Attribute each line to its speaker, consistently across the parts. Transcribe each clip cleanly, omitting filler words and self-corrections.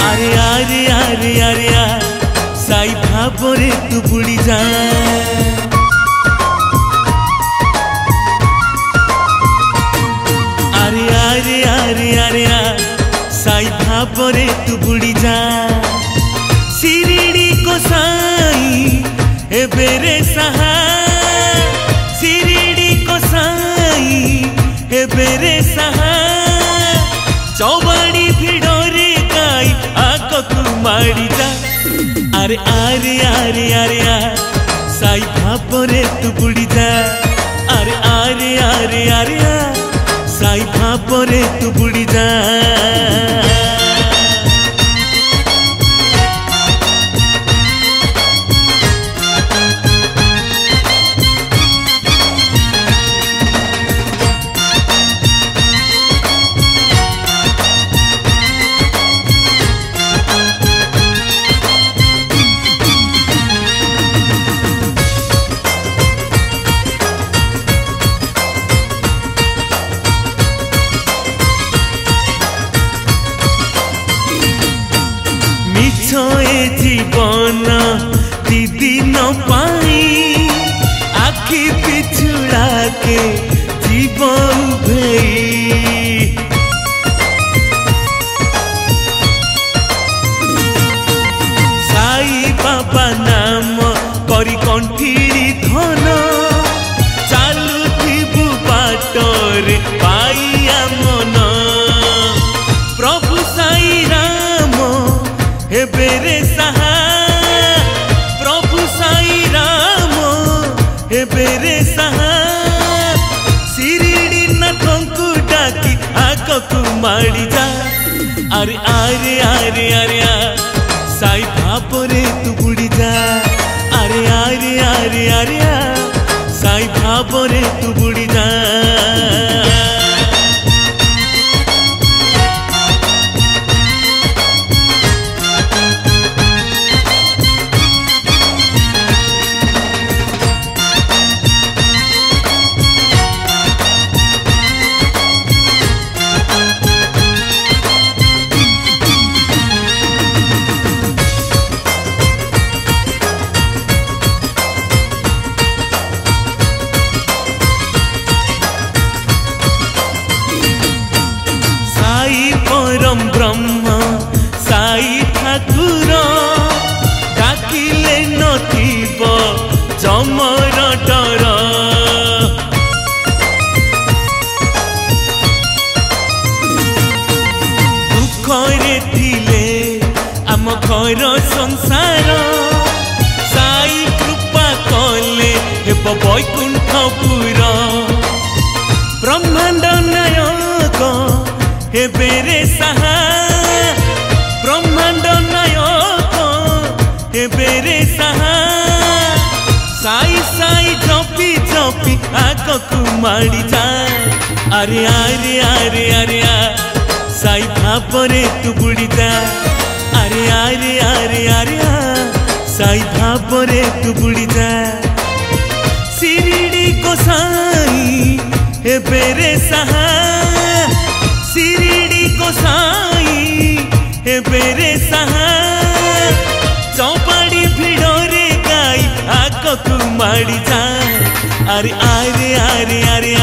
Speaker 1: আরে আরে আরে আরে সাই ভাবরে তু বুড়ি যা আরে আরে আরে আরে সাই ভাবরে তু বুড়ি যা শিরিড়ি কো সাই এ বেরে সাহা শিরিড়ি কো সাই এ বেরে সাহা चौबाड़ी भिड़ोरे काई आको कुमारी जा अरे आरे आरे आरे साई भापरे तू बुड़ी जा अरे आरे आरे आरे साई भापरे तू बुड़ी जा जीवन दीदी न पाई आखि पिछुड़ा के जीवन भई साई बाबा नाम करी कंठीरी धन चालू थीबु बाटरे पाइया मन प्रभु साई राम हे बेरे साहा प्रभु साई राम हे बेरे साहा शिरिडी नाथंकु डाकी आगकु माड़ी जा अरे आरे आरे आरे साई भापरे तू बुड़ी जा अरे आरे आरे आरे साई भापरे तू बुड़ी जा परम ब्रह्म साई ठाकुर डाकिले नथिब जमर डर दुखरे थिले आम घर संसार साई कृपा कले हेब वैकुंठपुर ब्रह्मांड नायक हे बेरे साहा ब्रह्मांड नायक हे बेरे साहा साई साई जपी जपी आगकु माड़ी जा अरे आरे आरे आरे साई भापरे तू बुड़ी जा अरे आरे आरे आरे साई भापरे तू बुड़ी जा शिरिडी को साई हे बेरे साहा शिरिडी को साई हे बेरे साहा चौपाड़ी भिड़ोरे गाई आगकु माड़ी जा अरे आरे आरे आरे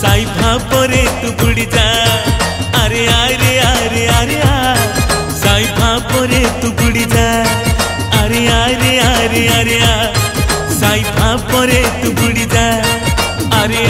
Speaker 1: साई भापरे तू बुड़ी जा अरे आरे आरे आरे साई भापरे तू बुड़ी जा अरे आरे आरे आरे साई भापरे तू बुड़ी जा अरे